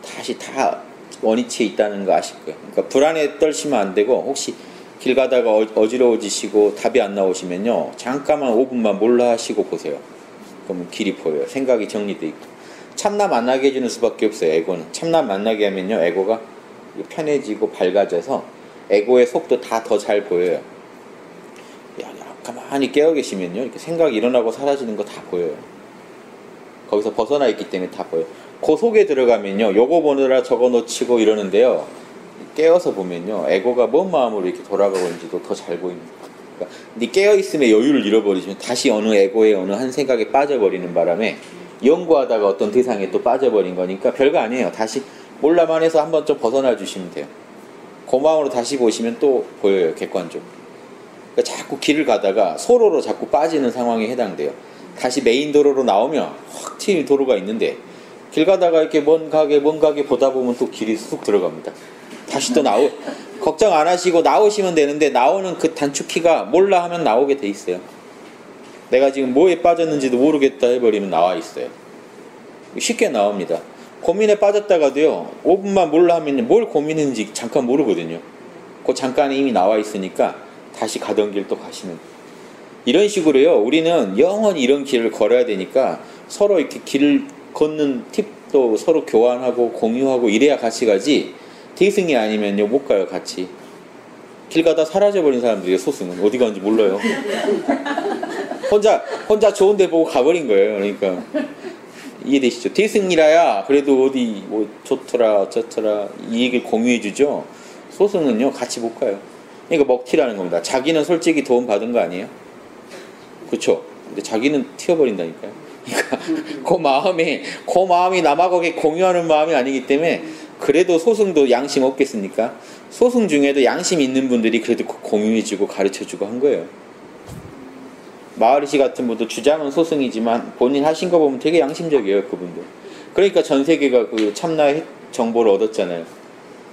다시 다 원위치에 있다는 거 아실 거예요. 그러니까 불안에 떨시면 안 되고 혹시 길 가다가 어지러워지시고 답이 안 나오시면요 잠깐만 5분만 몰라 하시고 보세요. 그러면 길이 보여요. 생각이 정리돼 있고 참나 만나게 해주는 수밖에 없어요. 에고는 참나 만나게 하면요 에고가 편해지고 밝아져서 에고의 속도 다 더 잘 보여요. 가만히 깨어 계시면요 이렇게 생각이 일어나고 사라지는 거 다 보여요. 거기서 벗어나 있기 때문에 다 보여요. 그 속에 들어가면요 요거 보느라 저거 놓치고 이러는데요 깨어서 보면요 에고가 뭔 마음으로 이렇게 돌아가고 있는지도 더 잘 보입니다. 그러니까 근데 깨어있음에 여유를 잃어버리시면 다시 어느 에고의 어느 한 생각에 빠져버리는 바람에 연구하다가 어떤 대상에 또 빠져버린 거니까 별거 아니에요. 다시 몰라만 해서 한번 좀 벗어나 주시면 돼요. 그 마음으로 다시 보시면 또 보여요. 객관적으로. 그러니까 자꾸 길을 가다가 소로로 자꾸 빠지는 상황에 해당돼요. 다시 메인 도로로 나오면 확 튀는 도로가 있는데 길 가다가 이렇게 먼 가게 보다 보면 또 길이 쑥 들어갑니다. 다시 또 걱정 안 하시고 나오시면 되는데 나오는 그 단축키가 몰라 하면 나오게 돼 있어요. 내가 지금 뭐에 빠졌는지도 모르겠다 해버리면 나와 있어요. 쉽게 나옵니다. 고민에 빠졌다가도요 5분만 몰라 하면 뭘 고민했는지 잠깐 모르거든요. 그 잠깐에 이미 나와 있으니까 다시 가던 길 또 가시면 돼요. 이런 식으로요 우리는 영원히 이런 길을 걸어야 되니까 서로 이렇게 길을 걷는 팁도 서로 교환하고 공유하고 이래야 같이 가지 대승이 아니면요 못 가요. 같이 길 가다 사라져버린 사람들이에요. 소승은 어디 가는지 몰라요. 혼자 좋은 데 보고 가버린 거예요. 그러니까 이해되시죠? 대승이라야 그래도 어디 뭐 좋더라 어쩌더라 이 얘기를 공유해 주죠. 소승은요 같이 못 가요. 그러니까 먹튀라는 겁니다. 자기는 솔직히 도움 받은 거 아니에요? 그렇죠? 근데 자기는 튀어버린다니까요. 그러니까 그 마음이 남하고 공유하는 마음이 아니기 때문에 그 그래도 소승도 양심 없겠습니까? 소승 중에도 양심 있는 분들이 그래도 공유해주고 가르쳐주고 한 거예요. 마하리시 같은 분도 주장은 소승이지만 본인 하신 거 보면 되게 양심적이에요, 그분도. 그러니까 전 세계가 그 참나의 정보를 얻었잖아요.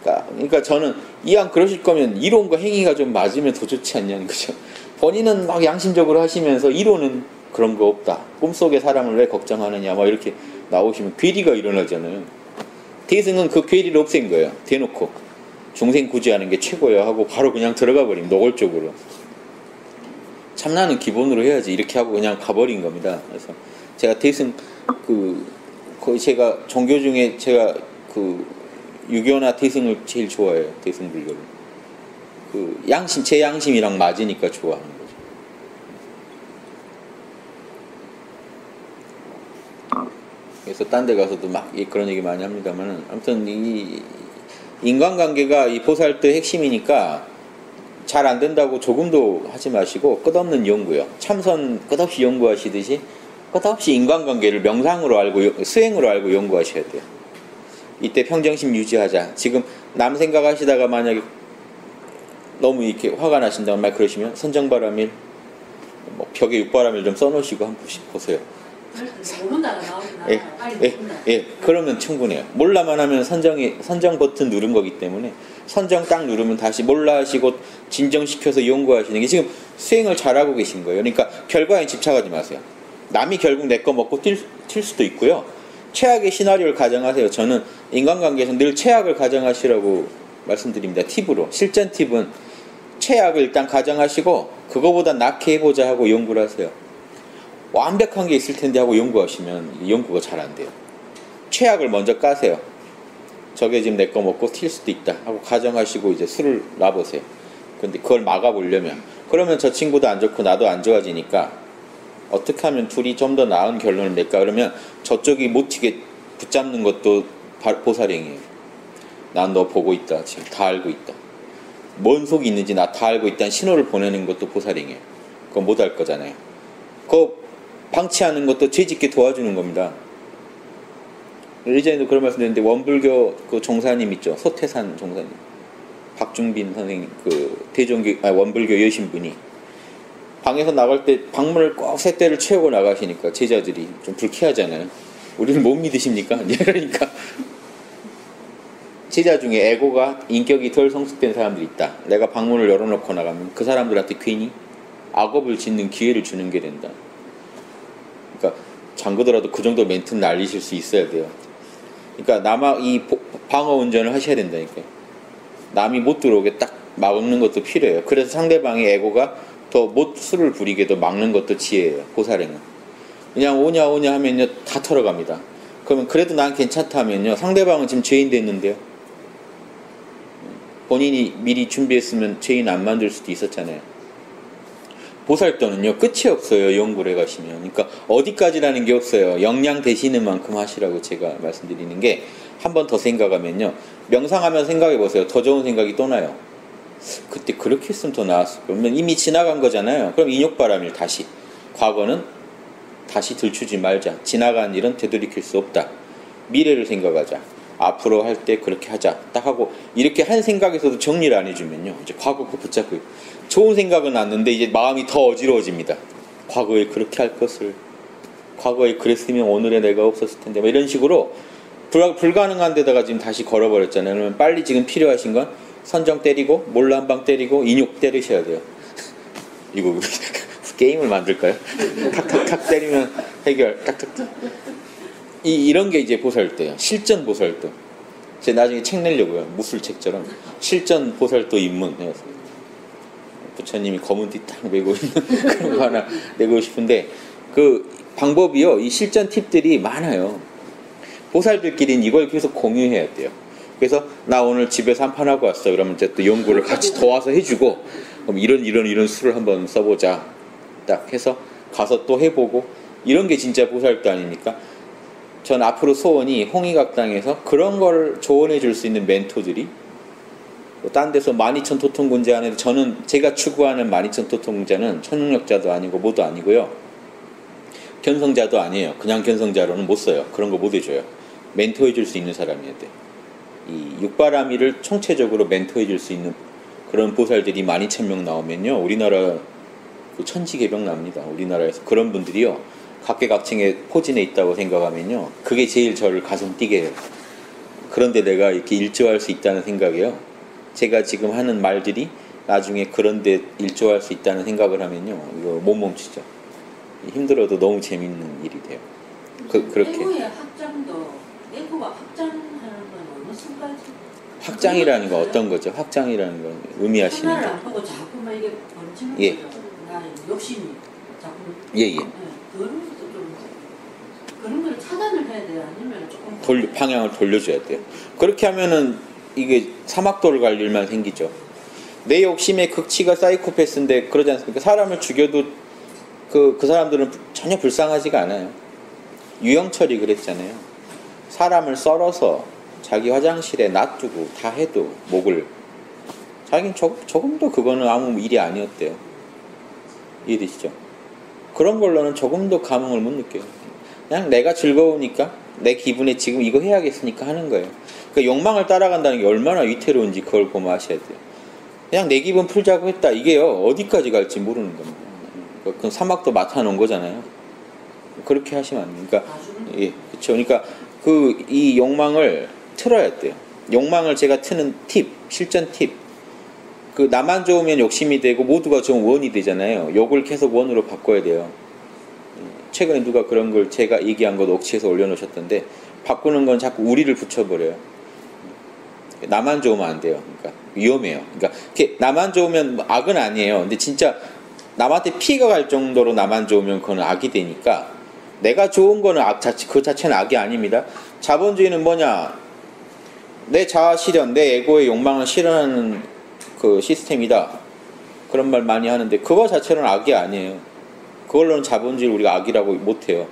그러니까 저는 이왕 그러실 거면 이론과 행위가 좀 맞으면 더 좋지 않냐는 거죠. 본인은 막 양심적으로 하시면서 이론은 그런 거 없다. 꿈속의 사람을 왜 걱정하느냐 막 이렇게 나오시면 괴리가 일어나잖아요. 대승은 그 괴리를 없앤 거예요. 대놓고 중생 구제하는 게 최고야 하고 바로 그냥 들어가 버림, 노골적으로. 참나는 기본으로 해야지 이렇게 하고 그냥 가버린 겁니다. 그래서 제가 대승 거의 제가 종교 중에 제가 유교나 대승을 제일 좋아해요. 대승 불교를. 양심, 제 양심이랑 맞으니까 좋아하는 거죠. 그래서 딴 데 가서도 막 그런 얘기 많이 합니다만은, 아무튼 이 인간관계가 이 보살도의 핵심이니까 잘 안 된다고 조금도 하지 마시고 끝없는 연구요. 참선 끝없이 연구하시듯이 끝없이 인간관계를 명상으로 알고 수행으로 알고 연구하셔야 돼요. 이때 평정심 유지하자. 지금 남 생각하시다가 만약에 너무 이렇게 화가 나신다고 말 그러시면 선정바람일, 뭐 벽에 육바람일 좀 써놓으시고 한번 보세요. 모른다가 나오구나. 그러면 충분해요. 몰라만 하면 선정 버튼 누른 거기 때문에 선정 딱 누르면 다시 몰라 하시고 진정시켜서 연구하시는 게 지금 수행을 잘하고 계신 거예요. 그러니까 결과에 집착하지 마세요. 남이 결국 내 거 먹고 튈 수도 있고요. 최악의 시나리오를 가정하세요. 저는 인간관계에서 늘 최악을 가정하시라고 말씀드립니다. 팁으로. 실전 팁은 최악을 일단 가정하시고 그거보다 낫게 해보자 하고 연구를 하세요. 완벽한 게 있을 텐데 하고 연구하시면 연구가 잘 안 돼요. 최악을 먼저 까세요. 저게 지금 내 거 먹고 튈 수도 있다 하고 가정하시고 이제 술을 놔보세요. 근데 그걸 막아보려면, 그러면 저 친구도 안 좋고 나도 안 좋아지니까 어떻게 하면 둘이 좀 더 나은 결론을 낼까? 그러면 저쪽이 못 튀게 붙잡는 것도 보살행이에요. 난 너 보고 있다. 지금 다 알고 있다. 뭔 속이 있는지 나 다 알고 있다는 신호를 보내는 것도 보살행이에요. 그건 못 할 거잖아요. 그거 방치하는 것도 죄짓게 도와주는 겁니다. 예전에도 그런 말씀 드렸는데, 원불교 그 종사님 있죠. 소태산 종사님. 박중빈 선생님, 원불교 여신분이 방에서 나갈 때 방문을 꼭 세 대를 채우고 나가시니까 제자들이 좀 불쾌하잖아요. 우리를 못 믿으십니까? 그러니까 제자 중에 에고가 인격이 덜 성숙된 사람들이 있다. 내가 방문을 열어놓고 나가면 그 사람들한테 괜히 악업을 짓는 기회를 주는 게 된다. 그러니까 장거더라도 그 정도 멘트는 날리실 수 있어야 돼요. 그러니까 이 방어 운전을 하셔야 된다니까요. 남이 못 들어오게 딱 막는 것도 필요해요. 그래서 상대방의 에고가 더 못 술을 부리게도 막는 것도 지혜예요. 보살행은. 그냥 오냐 하면요 다 털어갑니다. 그러면 그래도 난 괜찮다 하면요 상대방은 지금 죄인 됐는데요. 본인이 미리 준비했으면 죄인 안 만들 수도 있었잖아요. 보살도는요 끝이 없어요. 연구를 해가시면. 그러니까 어디까지라는 게 없어요. 역량 되시는 만큼 하시라고 제가 말씀드리는 게, 한 번 더 생각하면요, 명상하면 생각해 보세요. 더 좋은 생각이 또 나요. 그때 그렇게 했으면 더 나았을 거예요. 그러면 이미 지나간 거잖아요. 그럼 인욕바람일 다시. 과거는 다시 들추지 말자. 지나간 일은 되돌이킬 수 없다. 미래를 생각하자. 앞으로 할 때 그렇게 하자. 딱 하고 이렇게 한 생각에서도 정리를 안 해주면요, 이제 과거 거 붙잡고 좋은 생각은 났는데 이제 마음이 더 어지러워집니다. 과거에 그렇게 할 것을, 과거에 그랬으면 오늘의 내가 없었을 텐데, 뭐 이런 식으로 불가능한 데다가 지금 다시 걸어버렸잖아요. 그러면 빨리 지금 필요하신 건 선정 때리고 몰라 한 방 때리고 인욕 때리셔야 돼요. 이거 게임을 만들까요? 탁탁탁 때리면 해결. 탁탁탁. 이런 게 이제 보살도예요. 실전 보살도. 제가 나중에 책 내려고요. 무술책처럼 실전 보살도 입문. 부처님이 검은 띠 딱 메고 있는 그런 거 하나 내고 싶은데, 그 방법이요, 이 실전 팁들이 많아요. 보살들끼리는 이걸 계속 공유해야 돼요. 그래서 나 오늘 집에서 한 판 하고 왔어. 그러면 이제 또 연구를 같이 도와서 해주고, 그럼 이런 수를 한번 써보자. 딱 해서 가서 또 해보고, 이런 게 진짜 보살도 아닙니까? 전 앞으로 소원이 홍익학당에서 그런 걸 조언해 줄 수 있는 멘토들이, 딴 데서 12,000토통군자 안에도, 저는 제가 추구하는 12,000토통군자는 천능력자도 아니고 뭐도 아니고요, 견성자도 아니에요. 그냥 견성자로는 못 써요. 그런 거 못 해줘요. 멘토해 줄 수 있는 사람이어야 돼. 이 육바라밀을 총체적으로 멘토해 줄 수 있는 그런 보살들이 12,000명 나오면요, 우리나라 그 천지개벽 납니다. 우리나라에서 그런 분들이요, 각계각층의 포진에 있다고 생각하면요, 그게 제일 저를 가슴 뛰게 해요. 그런데 내가 이렇게 일조할 수 있다는 생각이요, 제가 지금 하는 말들이 나중에 그런데 일조할 수 있다는 생각을 하면요, 이거 못 멈추죠. 힘들어도 너무 재밌는 일이 돼요. 그렇게. 내부의 확장도, 내부가 확장하는 건 어느 순간지? 확장이라는 건 어떤 거죠? 확장이라는 건 의미하시는 하나를 거. 안 보고 자꾸만 이게 번지는 예. 거죠. 나 욕심이 자꾸. 예. 그런 것도 좀, 그런 걸 차단을 해야 돼요. 아니면 조금 방향을 돌려줘야 돼요. 그렇게 하면은 이게 사막도를 갈 일만 생기죠. 내 욕심의 극치가 사이코패스인데 그러지 않습니까? 사람을 죽여도 그 사람들은 전혀 불쌍하지가 않아요. 유영철이 그랬잖아요. 사람을 썰어서 자기 화장실에 놔두고 다 해도 목을, 자기는 조금도 그거는 아무 일이 아니었대요. 이해되시죠? 그런 걸로는 조금도 감흥을 못 느껴요. 그냥 내가 즐거우니까, 내 기분에 지금 이거 해야겠으니까 하는 거예요. 그러니까 욕망을 따라간다는 게 얼마나 위태로운지 그걸 보면 아셔야 돼요. 그냥 내 기분 풀자고 했다, 이게요, 어디까지 갈지 모르는 겁니다. 그 사막도 맡아놓은 거잖아요. 그렇게 하시면 안 돼요. 그러니까, 예, 그렇죠. 그러니까 이 욕망을 틀어야 돼요. 욕망을 제가 트는 팁, 실전 팁. 나만 좋으면 욕심이 되고 모두가 좋으면 원이 되잖아요. 욕을 계속 원으로 바꿔야 돼요. 최근에 누가 그런 걸 제가 얘기한 것 옥치에서 올려놓으셨던데, 바꾸는 건 자꾸 우리를 붙여버려요. 나만 좋으면 안 돼요. 그러니까 위험해요. 그러니까 나만 좋으면 악은 아니에요. 근데 진짜 남한테 피해가 갈 정도로 나만 좋으면 그건 악이 되니까, 내가 좋은 거는 그 자체는 악이 아닙니다. 자본주의는 뭐냐? 내 자아 실현, 내 에고의 욕망을 실현하는 그 시스템이다. 그런 말 많이 하는데 그거 자체는 악이 아니에요. 그걸로는 자본주의를 우리가 악이라고 못해요.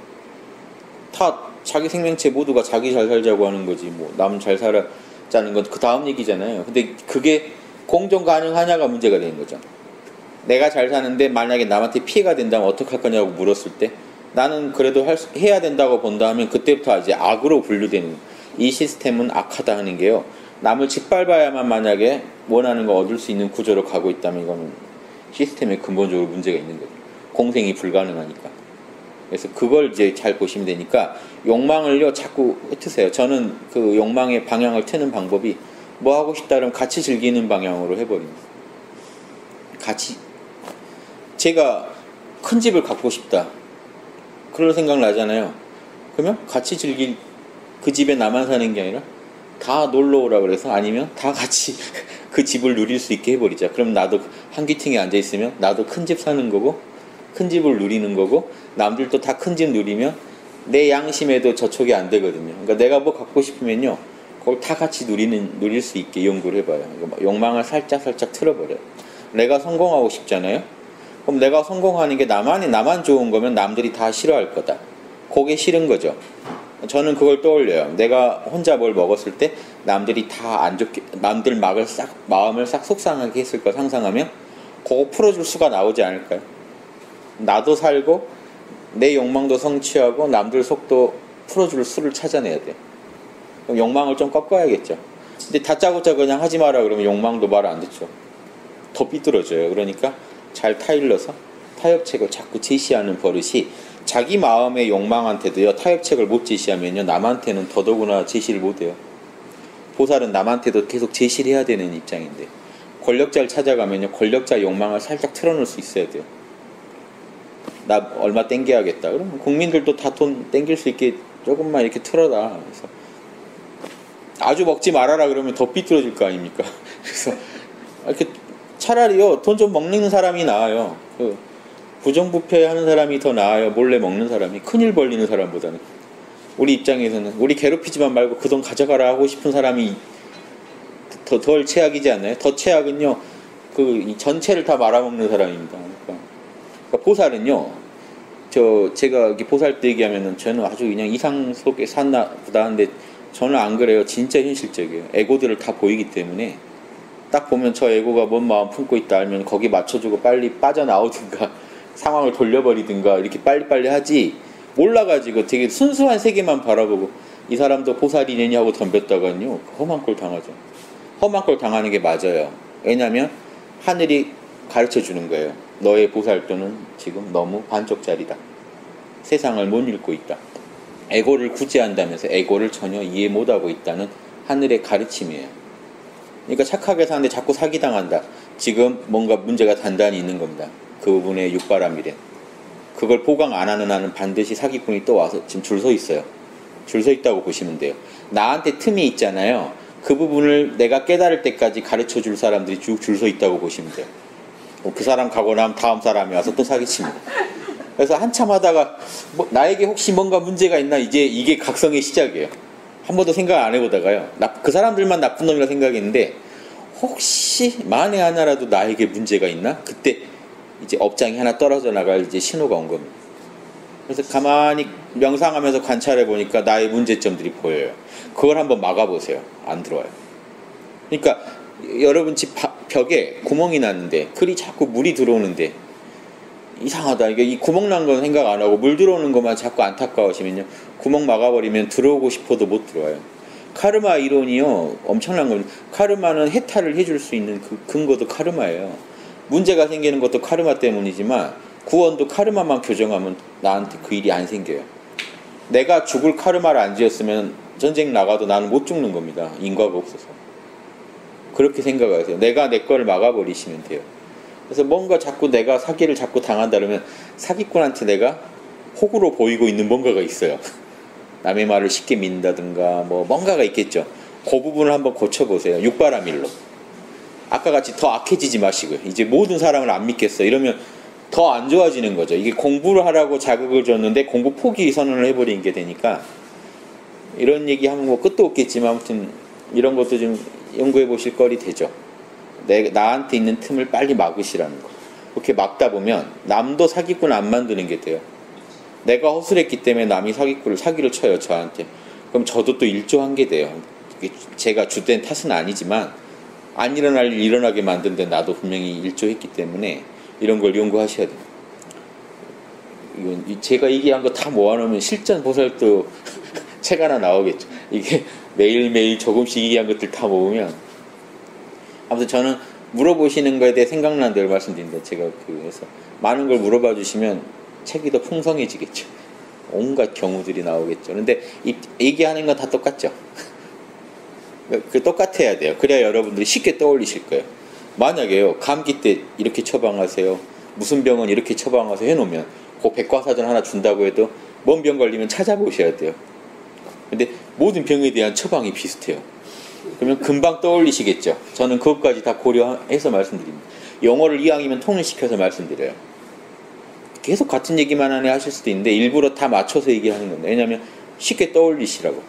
다 자기 생명체 모두가 자기 잘 살자고 하는 거지, 뭐 남 잘 살자는 건 그 다음 얘기잖아요. 근데 그게 공존 가능하냐가 문제가 되는 거죠. 내가 잘 사는데 만약에 남한테 피해가 된다면 어떡할 거냐고 물었을 때, 나는 그래도 해야 된다고 본다 하면 그때부터 이제 악으로 분류되는, 이 시스템은 악하다 하는 게요, 남을 짓밟아야만 만약에 원하는 거 얻을 수 있는 구조로 가고 있다면 이거는 시스템에 근본적으로 문제가 있는 거죠. 공생이 불가능하니까. 그래서 그걸 이제 잘 보시면 되니까, 욕망을요 자꾸 흩으세요. 저는 그 욕망의 방향을 트는 방법이, 뭐 하고 싶다 그러면 같이 즐기는 방향으로 해버립니다. 같이, 제가 큰 집을 갖고 싶다, 그럴 생각 나잖아요. 그러면 같이 즐길, 그 집에 나만 사는 게 아니라 다 놀러 오라 그래서, 아니면 다 같이 그 집을 누릴 수 있게 해버리자. 그럼 나도 한 귀퉁이에 앉아 있으면 나도 큰 집 사는 거고, 큰 집을 누리는 거고, 남들도 다 큰 집 누리면 내 양심에도 저촉이 안 되거든요. 그러니까 내가 뭐 갖고 싶으면요, 그걸 다 같이 누릴 수 있게 연구를 해봐요. 그러니까 욕망을 살짝 틀어버려요. 내가 성공하고 싶잖아요. 그럼 내가 성공하는 게 나만 좋은 거면 남들이 다 싫어할 거다. 그게 싫은 거죠. 저는 그걸 떠올려요. 내가 혼자 뭘 먹었을 때 남들이 다 안 좋게, 남들 마음을 싹 속상하게 했을 거 상상하면 그거 풀어줄 수가 나오지 않을까요? 나도 살고 내 욕망도 성취하고 남들 속도 풀어줄 수를 찾아내야 돼. 그럼 욕망을 좀 꺾어야겠죠. 근데 다짜고짜 그냥 하지 마라 그러면 욕망도 말 안 듣죠. 더 삐뚤어져요. 그러니까 잘 타일러서 타협책을 자꾸 제시하는 버릇이, 자기 마음의 욕망한테도요 타협책을 못 제시하면요 남한테는 더더구나 제시를 못해요. 보살은 남한테도 계속 제시를 해야 되는 입장인데, 권력자를 찾아가면요 권력자 욕망을 살짝 틀어놓을 수 있어야 돼요. 나 얼마 땡겨야겠다. 그러면 국민들도 다 돈 땡길 수 있게 조금만 이렇게 틀어라. 그래서 아주 먹지 말아라 그러면 더 삐뚤어질 거 아닙니까? 그래서 이렇게 차라리요 돈 좀 먹는 사람이 나아요. 부정부패 하는 사람이 더 나아요. 몰래 먹는 사람이. 큰일 벌리는 사람보다는. 우리 입장에서는 우리 괴롭히지만 말고 그 돈 가져가라 하고 싶은 사람이 덜 최악이지 않나요? 더 최악은요 이 전체를 다 말아먹는 사람입니다. 그러니까 보살은요, 제가 보살 때 얘기하면은 저는 아주 그냥 이상 속에 샀나 보다 하는데, 저는 안 그래요. 진짜 현실적이에요. 에고들을 다 보이기 때문에 딱 보면 저 에고가 뭔 마음 품고 있다 알면 거기 맞춰주고 빨리 빠져나오든가 상황을 돌려버리든가 이렇게 빨리빨리 하지, 몰라가지고 되게 순수한 세계만 바라보고, 이 사람도 보살이냐니 하고 덤볐다가는요 험한 꼴 당하죠. 험한 꼴 당하는 게 맞아요. 왜냐하면 하늘이 가르쳐 주는 거예요. 너의 보살도는 지금 너무 반쪽짜리다. 세상을 못 읽고 있다. 에고를 구제한다면서 에고를 전혀 이해 못하고 있다는 하늘의 가르침이에요. 그러니까 착하게 사는데 자꾸 사기당한다. 지금 뭔가 문제가 단단히 있는 겁니다. 그 부분에 육바람이래. 그걸 보강 안 하는 한은 반드시 사기꾼이 또 와서 지금 줄 서 있어요. 줄 서 있다고 보시면 돼요. 나한테 틈이 있잖아요. 그 부분을 내가 깨달을 때까지 가르쳐 줄 사람들이 쭉 줄 서 있다고 보시면 돼요. 그 사람 가고 나면 다음 사람이 와서 또 사기칩니다. 그래서 한참 하다가 나에게 혹시 뭔가 문제가 있나 이제 이게 각성의 시작이에요. 한 번도 생각 안 해보다가요. 그 사람들만 나쁜 놈이라 생각했는데 혹시 만에 하나라도 나에게 문제가 있나? 그때 이제 업장이 하나 떨어져 나갈 이제 신호가 온 겁니다. 그래서 가만히 명상하면서 관찰해 보니까 나의 문제점들이 보여요. 그걸 한번 막아보세요. 안 들어와요. 그러니까 여러분 집 벽에 구멍이 났는데 글이 자꾸 물이 들어오는데 이상하다. 이게 이 구멍 난 건 생각 안 하고 물 들어오는 것만 자꾸 안타까우시면요. 구멍 막아버리면 들어오고 싶어도 못 들어와요. 카르마 이론이요. 엄청난 겁니다. 카르마는 해탈을 해줄 수 있는 그 근거도 카르마예요. 문제가 생기는 것도 카르마 때문이지만 구원도 카르마만 교정하면 나한테 그 일이 안 생겨요. 내가 죽을 카르마를 안 지었으면 전쟁 나가도 나는 못 죽는 겁니다. 인과가 없어서. 그렇게 생각하세요. 내가 내 거를 막아버리시면 돼요. 그래서 뭔가 자꾸 내가 사기를 자꾸 당한다 그러면 사기꾼한테 내가 호구로 보이고 있는 뭔가가 있어요. 남의 말을 쉽게 믿는다든가 뭐 뭔가가 있겠죠. 그 부분을 한번 고쳐보세요. 육바라밀로. 아까 같이 더 악해지지 마시고요. 이제 모든 사람을 안 믿겠어. 이러면 더 안 좋아지는 거죠. 이게 공부를 하라고 자극을 줬는데 공부 포기 선언을 해버린 게 되니까 이런 얘기하면 뭐 끝도 없겠지만 아무튼 이런 것도 좀 연구해 보실 거리 되죠. 나한테 있는 틈을 빨리 막으시라는 거. 그렇게 막다 보면 남도 사기꾼 안 만드는 게 돼요. 내가 허술했기 때문에 남이 사기를 쳐요 저한테. 그럼 저도 또 일조한 게 돼요. 제가 주된 탓은 아니지만 안 일어날 일 일어나게 만든 데 나도 분명히 일조했기 때문에 이런 걸 연구하셔야 돼요. 이건 제가 얘기한 거 다 모아놓으면 실전 보살도 책 하나 나오겠죠. 이게 매일매일 조금씩 얘기한 것들 다 모으면 아무튼 저는 물어보시는 거에 대해 생각나는 대로 말씀드립니다. 제가 그래서 많은 걸 물어봐 주시면 책이 더 풍성해지겠죠. 온갖 경우들이 나오겠죠. 그런데 얘기하는 건 다 똑같죠. 그 똑같아야 돼요. 그래야 여러분들이 쉽게 떠올리실 거예요. 만약에요 감기 때 이렇게 처방하세요. 무슨 병은 이렇게 처방하세요 해놓으면 그 백과사전 하나 준다고 해도 뭔 병 걸리면 찾아보셔야 돼요. 근데 모든 병에 대한 처방이 비슷해요. 그러면 금방 떠올리시겠죠. 저는 그것까지 다 고려해서 말씀드립니다. 영어를 이왕이면 통일시켜서 말씀드려요. 계속 같은 얘기만 하네 하실 수도 있는데 일부러 다 맞춰서 얘기하는 건데 왜냐하면 쉽게 떠올리시라고.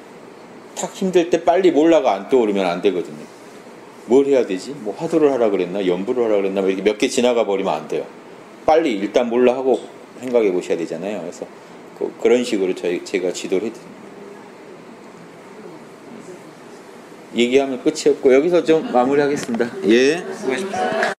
탁 힘들 때 빨리 몰라가 안 떠오르면 안 되거든요. 뭘 해야 되지? 뭐 화두를 하라 그랬나? 연부를 하라 그랬나? 이렇게 몇 개 지나가 버리면 안 돼요. 빨리 일단 몰라 하고 생각해 보셔야 되잖아요. 그래서 그런 식으로 제가 지도를 해드립니다. 얘기하면 끝이 없고 여기서 좀 마무리하겠습니다. 예. 수고하십시오.